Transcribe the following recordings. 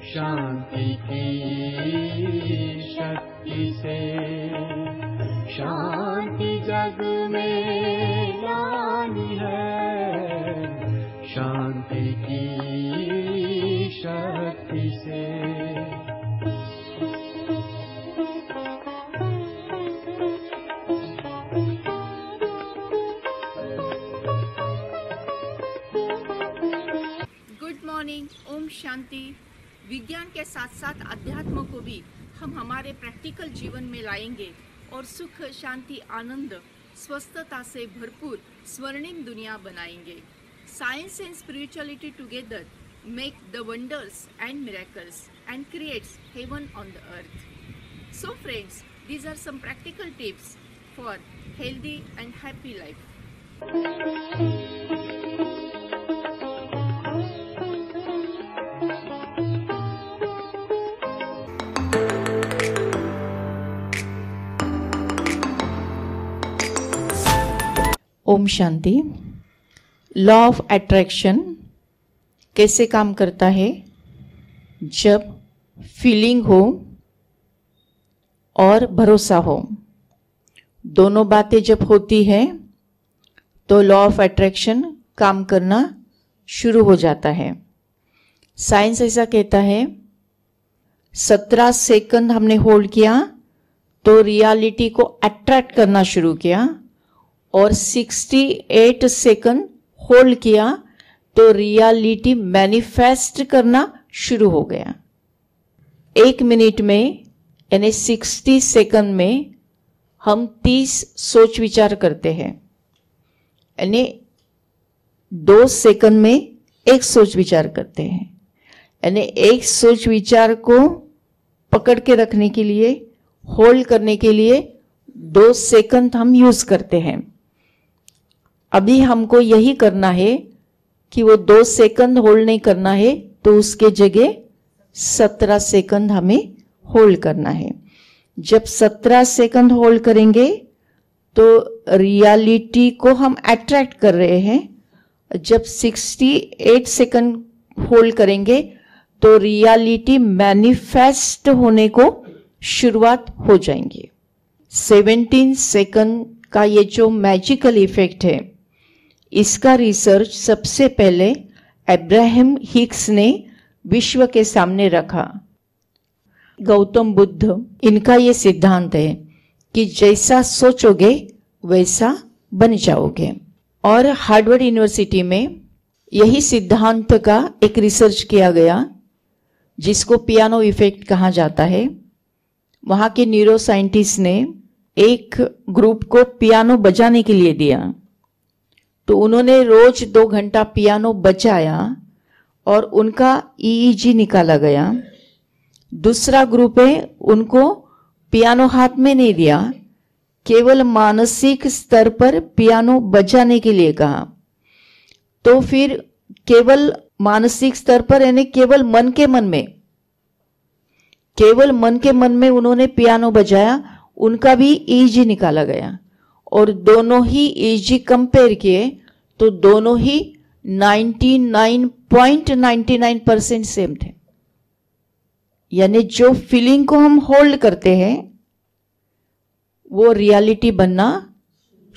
शांति की शक्ति से शांति जग में लानी है, शांति की शक्ति से। Good morning, Om Shanti. विज्ञान के साथ साथ अध्यात्म को भी हम हमारे प्रैक्टिकल जीवन में लाएंगे और सुख, शांति, आनंद, स्वस्थता से भरपूर स्वर्णिम दुनिया बनाएंगे। Science and spirituality together make the wonders and miracles and creates heaven on the earth. So friends, these are some practical tips for healthy and happy life. ओम शांति। लॉ ऑफ अट्रैक्शन कैसे काम करता है? जब फीलिंग हो और भरोसा हो, दोनों बातें जब होती है तो लॉ ऑफ अट्रैक्शन काम करना शुरू हो जाता है। साइंस ऐसा कहता है 17 सेकंड हमने होल्ड किया तो रियलिटी को अट्रैक्ट करना शुरू किया, और 68 सेकंड होल्ड किया तो रियलिटी मैनिफेस्ट करना शुरू हो गया। 1 मिनट में यानी 60 सेकंड में हम 30 सोच विचार करते हैं, यानी 2 सेकंड में 1 सोच विचार करते हैं। यानी 1 सोच विचार को पकड़ के रखने के लिए, होल्ड करने के लिए 2 सेकंड हम यूज करते हैं। अभी हमको यही करना है कि वो 2 सेकंड होल्ड नहीं करना है, तो उसके जगह 17 सेकंड हमें होल्ड करना है। जब 17 सेकंड होल्ड करेंगे तो रियलिटी को हम अट्रैक्ट कर रहे हैं। जब 68 सेकंड होल्ड करेंगे तो रियलिटी मैनिफेस्ट होने को शुरुआत हो जाएंगी। 17 सेकंड का ये जो मैजिकल इफेक्ट है, इसका रिसर्च सबसे पहले अब्राहम हिक्स ने विश्व के सामने रखा। गौतम बुद्ध, इनका ये सिद्धांत है कि जैसा सोचोगे वैसा बन जाओगे। और हार्वर्ड यूनिवर्सिटी में यही सिद्धांत का एक रिसर्च किया गया, जिसको पियानो इफेक्ट कहा जाता है। वहां के न्यूरो साइंटिस्ट ने एक ग्रुप को पियानो बजाने के लिए दिया, तो उन्होंने रोज 2 घंटा पियानो बजाया और उनका ईईजी निकाला गया। दूसरा ग्रुप है, उनको पियानो हाथ में नहीं दिया, केवल मानसिक स्तर पर पियानो बजाने के लिए कहा। तो फिर केवल मानसिक स्तर पर, यानी केवल मन के मन में उन्होंने पियानो बजाया, उनका भी ईईजी निकाला गया और दोनों ही ईईजी कंपेयर किए तो दोनों ही 99.99% सेम थे। यानी जो फीलिंग को हम होल्ड करते हैं वो रियलिटी बनना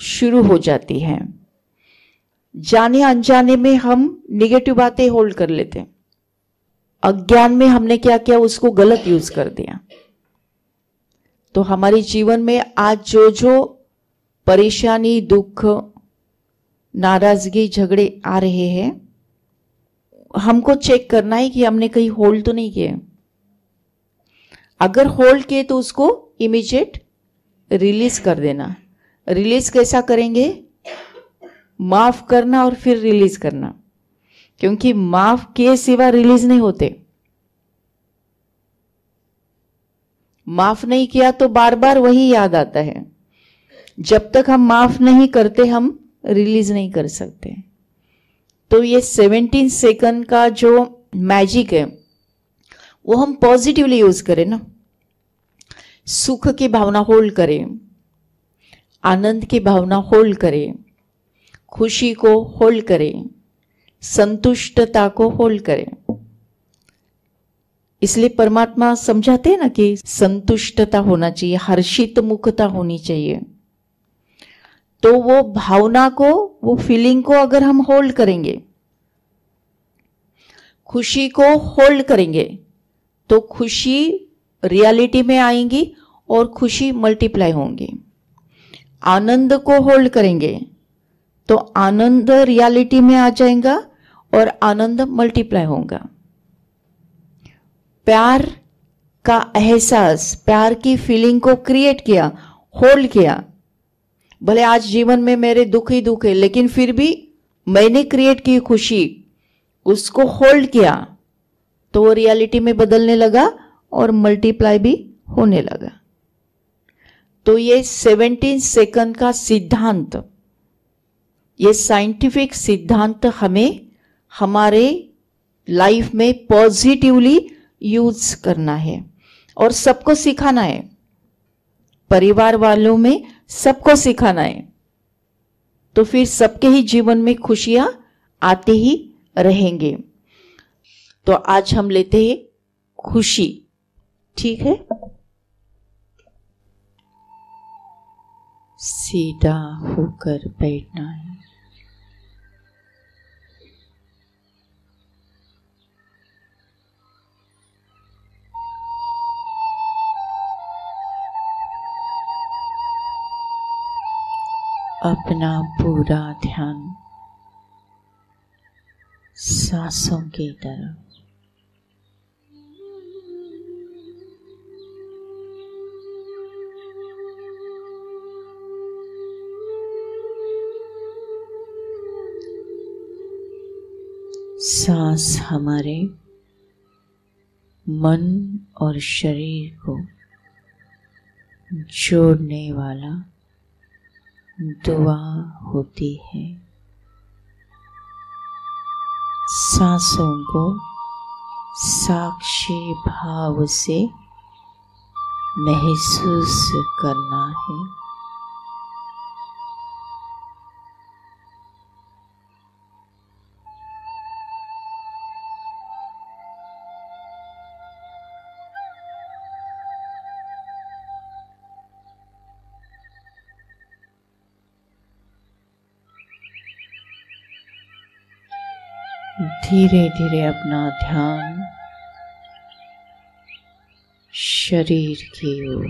शुरू हो जाती है। जाने अनजाने में हम निगेटिव बातें होल्ड कर लेते हैं। अज्ञान में हमने क्या किया, उसको गलत यूज कर दिया। तो हमारे जीवन में आज जो परेशानी, दुख, नाराजगी, झगड़े आ रहे हैं, हमको चेक करना है कि हमने कहीं होल्ड तो नहीं किए। अगर होल्ड किए तो उसको इमीडिएट रिलीज कर देना। रिलीज कैसा करेंगे? माफ करना और फिर रिलीज करना, क्योंकि माफ किए सिवा रिलीज नहीं होते। माफ नहीं किया तो बार बार वही याद आता है। जब तक हम माफ नहीं करते हम रिलीज नहीं कर सकते। तो ये 17 सेकंड का जो मैजिक है वो हम पॉजिटिवली यूज करें ना। सुख की भावना होल्ड करें, आनंद की भावना होल्ड करें, खुशी को होल्ड करें, संतुष्टता को होल्ड करें। इसलिए परमात्मा समझाते हैं ना कि संतुष्टता होना चाहिए, हर्षित मुखता होनी चाहिए। तो वो भावना को, वो फीलिंग को अगर हम होल्ड करेंगे, खुशी को होल्ड करेंगे, तो खुशी रियलिटी में आएंगी और खुशी मल्टीप्लाई होंगी। आनंद को होल्ड करेंगे तो आनंद रियलिटी में आ जाएगा और आनंद मल्टीप्लाई होगा। प्यार का एहसास, प्यार की फीलिंग को क्रिएट किया, होल्ड किया। भले आज जीवन में मेरे दुख ही दुख है, लेकिन फिर भी मैंने क्रिएट की खुशी, उसको होल्ड किया तो वो रियलिटी में बदलने लगा और मल्टीप्लाई भी होने लगा। तो ये 17 सेकंड का सिद्धांत, ये साइंटिफिक सिद्धांत हमें हमारे लाइफ में पॉजिटिवली यूज करना है और सबको सिखाना है, परिवार वालों में सबको सिखाना है। तो फिर सबके ही जीवन में खुशियां आते ही रहेंगे। तो आज हम लेते हैं खुशी, ठीक है? सीधा होकर बैठना है। अपना पूरा ध्यान सांसों की तरफ। सांस हमारे मन और शरीर को जोड़ने वाला दुआ होती है। सांसों को साक्षी भाव से महसूस करना है। धीरे धीरे अपना ध्यान शरीर की ओर,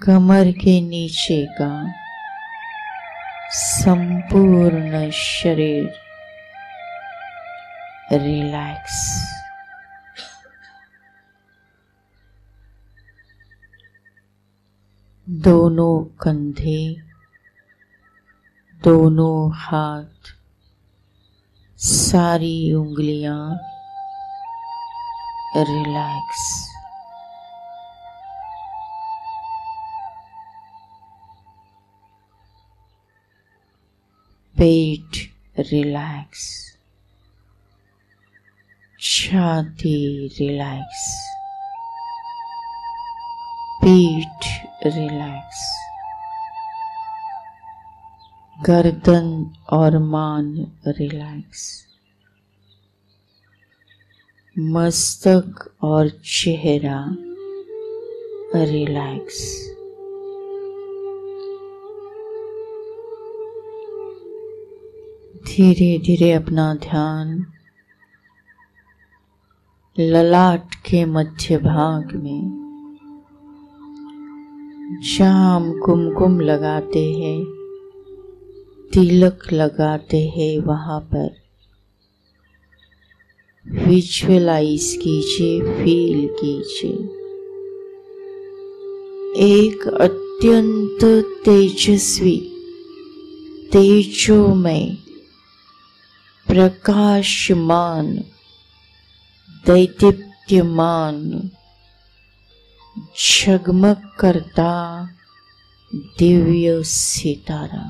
कमर के नीचे का संपूर्ण शरीर रिलैक्स, दोनों कंधे, दोनों हाथ, सारी उंगलियां रिलैक्स, पेट रिलैक्स, छाती रिलैक्स, पीठ रिलैक्स, गर्दन और मान रिलैक्स, मस्तक और चेहरा रिलैक्स। धीरे धीरे अपना ध्यान ललाट के मध्य भाग में, जहाँ हम कुमकुम लगाते हैं, तिलक लगाते हैं, वहां पर विजुअलाइज कीजिए, फील कीजिए एक अत्यंत तेजस्वी, तेजोमय, प्रकाशमान, दैदीप्यमान, झगमग करता दिव्य सितारा।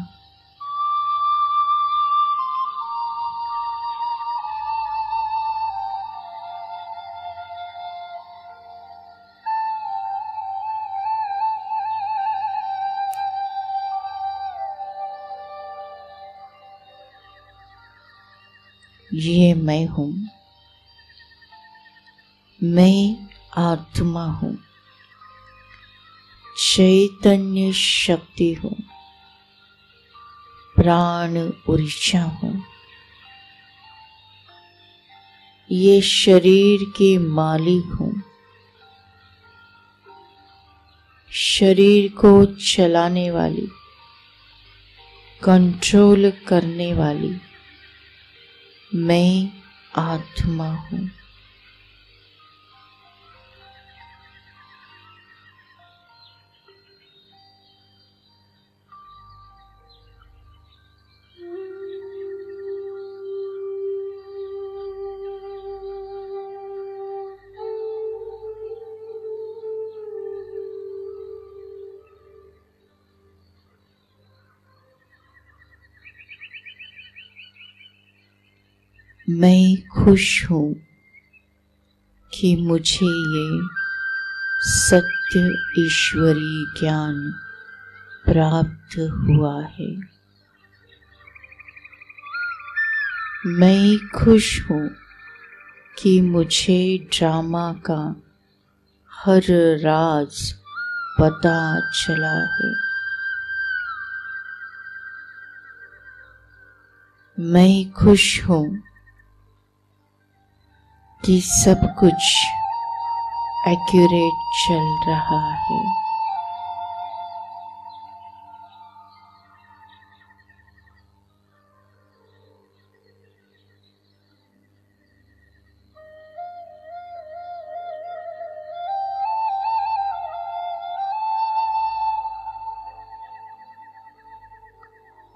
ये मैं हूँ, मैं आत्मा हूँ, चैतन्य शक्ति हूँ, प्राण ऊर्जा हूँ। ये शरीर के मालिक हूँ, शरीर को चलाने वाली, कंट्रोल करने वाली मैं आत्मा हूँ। मैं खुश हूँ कि मुझे ये सत्य ईश्वरी ज्ञान प्राप्त हुआ है। मैं खुश हूँ कि मुझे ड्रामा का हर राज पता चला है। मैं खुश हूँ कि सब कुछ एक्यूरेट चल रहा है।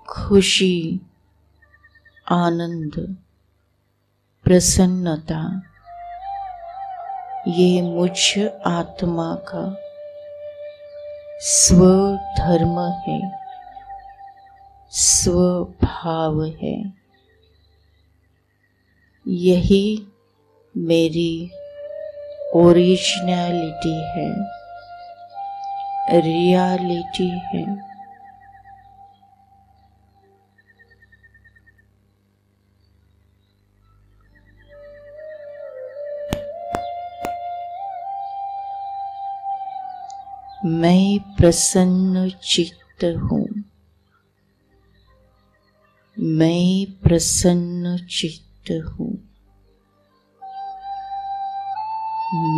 खुशी, आनंद, प्रसन्नता ये मुझ आत्मा का स्वधर्म है, स्वभाव है। यही मेरी ओरिजिनलिटी है, रियलिटी है। मैं प्रसन्न चित्त हूँ, मैं प्रसन्न चित्त हूँ,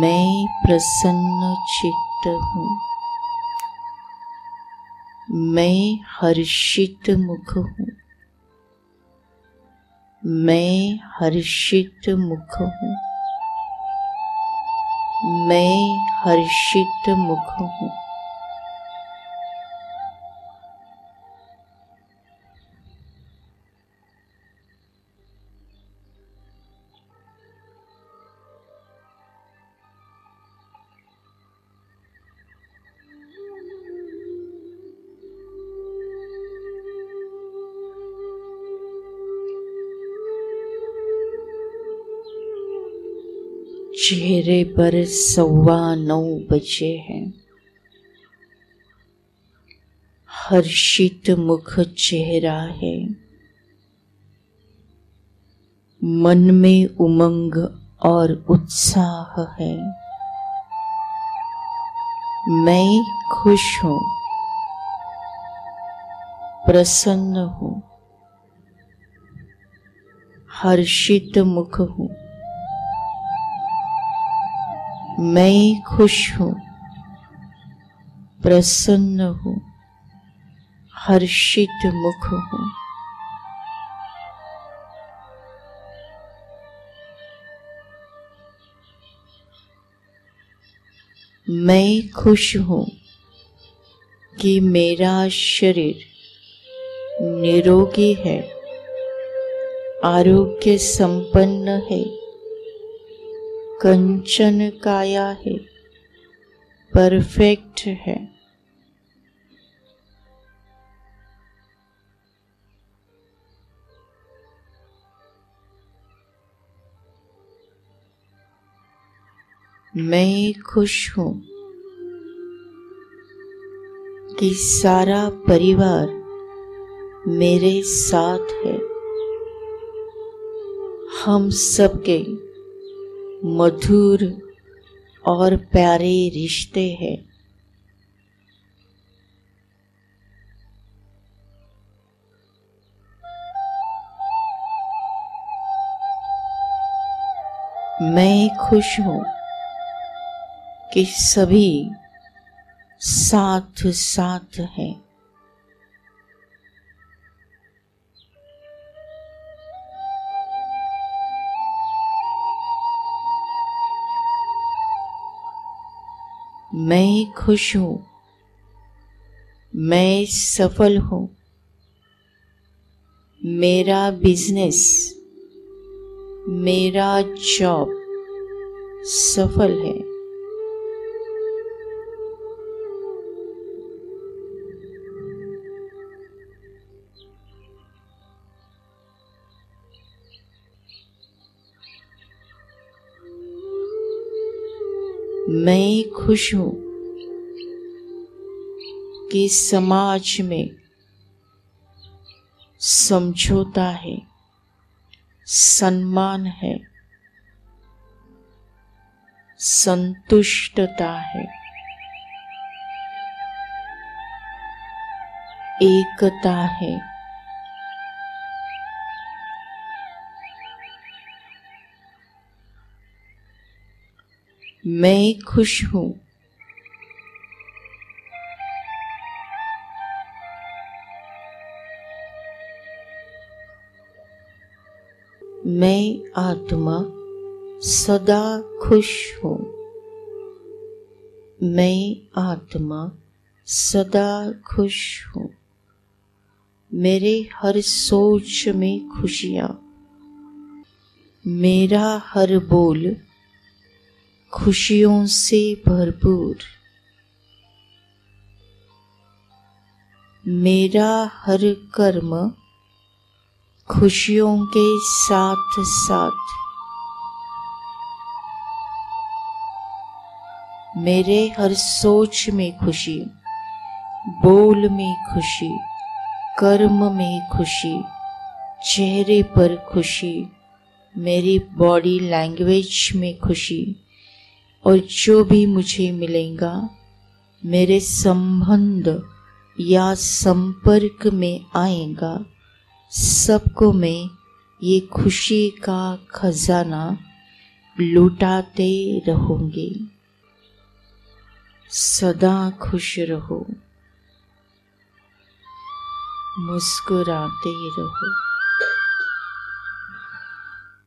मैं प्रसन्न चित्त हूँ, मैं हर्षित मुख हूँ, मैं हर्षित मुख हूँ, मैं हर्षित मुख हूँ। चेहरे पर 9:15 बजे हैं। हर्षित मुख चेहरा है। मन में उमंग और उत्साह है। मैं खुश हूँ, प्रसन्न हूँ, हर्षित मुख हूँ। मैं खुश हूँ, प्रसन्न हूँ, हर्षित मुख हूँ। मैं खुश हूँ कि मेरा शरीर निरोगी है, आरोग्य संपन्न है, कंचन काया है, परफेक्ट है। मैं खुश हूँ कि सारा परिवार मेरे साथ है। हम सबके मधुर और प्यारे रिश्ते हैं। मैं खुश हूँ कि सभी साथ साथ हैं। मैं खुश हूँ, मैं सफल हूँ, मेरा बिजनेस, मेरा जॉब सफल है। मैं खुश हूँ कि समाज में समझौता है, सम्मान है, संतुष्टता है, एकता है। मैं खुश हूँ मैं आत्मा सदा खुश हूँ। मैं आत्मा सदा खुश हूँ। मेरे हर सोच में खुशियाँ, मेरा हर बोल खुशियों से भरपूर, मेरा हर कर्म खुशियों के साथ साथ, मेरे हर सोच में खुशी, बोल में खुशी, कर्म में खुशी, चेहरे पर खुशी, मेरी बॉडी लैंग्वेज में खुशी, और जो भी मुझे मिलेगा मेरे संबंध या संपर्क में आएगा, सबको मैं ये खुशी का खजाना लुटाते रहूंगी। सदा खुश रहो, मुस्कुराते रहो,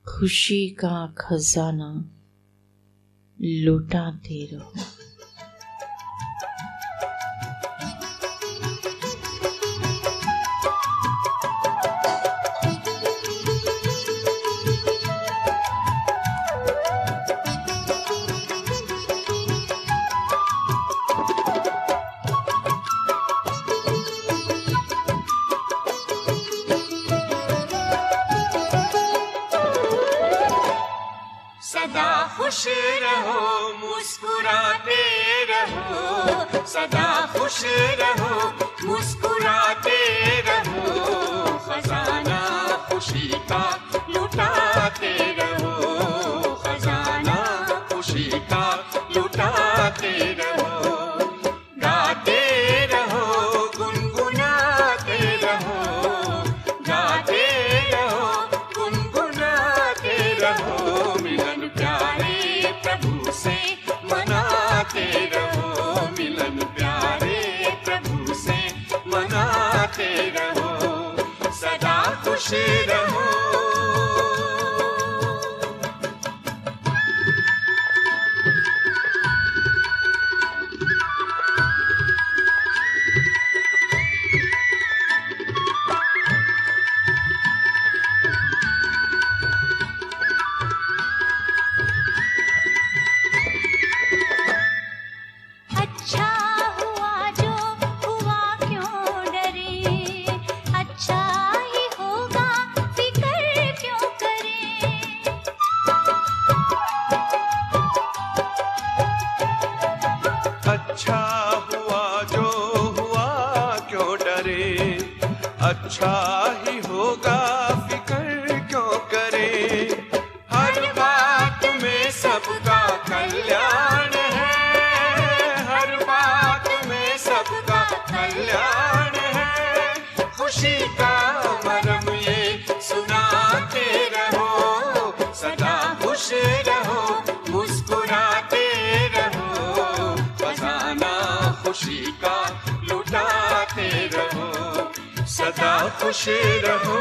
खुशी का खजाना लुटाते रहो। खुश रहो, मुस्कुराते रहो, सदा खुश रहो, मुस्कुराते रहो, खजाना खुशी का लुटाते रहो, खजाना खुशी का लुटाते रहो, गाते रहो, गुनगुनाते रहो, गाते रहो, गुनगुनाते रहो, मिलन प्यारे प्रभु से मनाते रहो, मिलन प्यारे प्रभु से मनाते रहो, सदा खुश रहो। अच्छा ही होगा, फिक्र क्यों करे, हर बात में सबका कल्याण खुशी का मरम ये सुनाते रहो, सदा खुश रहो, मुस्कुराते रहो, खजाना खुशी का लुटाते रहो, सदा खुश रहो।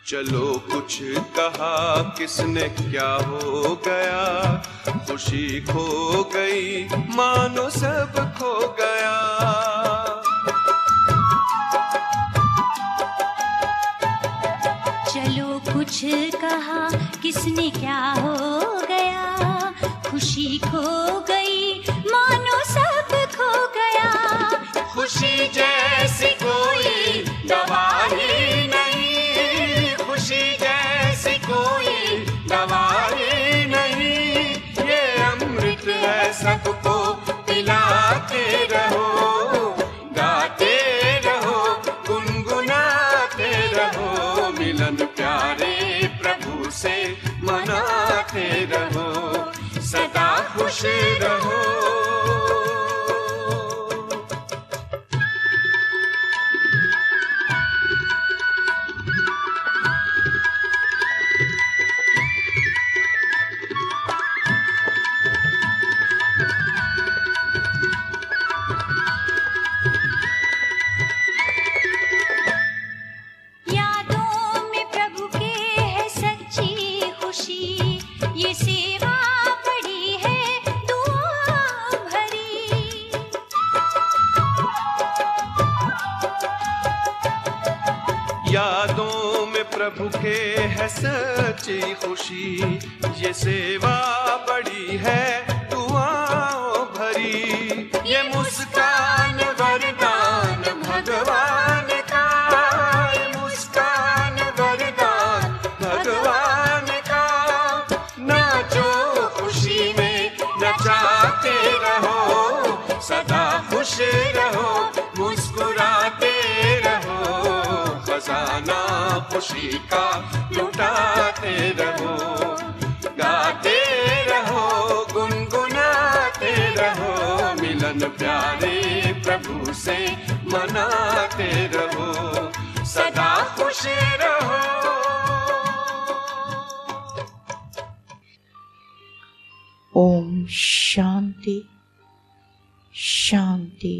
चलो कुछ कहा किसने क्या हो गया, खुशी खो गई मानो सब खो गया। चलो कुछ कहा किसने क्या हो गया, खुशी खो गई मानो सब खो गया। खुशी जैसी कोई दवा ही नहीं, खुशी जैसी कोई दवा ही नहीं, ये अमृत है सबको पिलाते रहो, गाते रहो, गुनगुनाते रहो, मिलन प्यारे प्रभु से मनाते रहो, सदा खुश रहो। यादों में प्रभु के है सच्ची खुशी, ये सेवा बड़ी है दुआओं भरी, ये मुस्कान वरदान भगवान का, ये मुस्कान वरदान भगवान का। नाचो खुशी में नचाते रहो, सदा खुश रहो, मुस्कुराते रहो, खजाना खुशी का लुटाते रहो, गाते रहो, गुनगुनाते रहो, मिलन प्यारे प्रभु से मनाते रहो, सदा खुश रहो। ओम शांति शांति।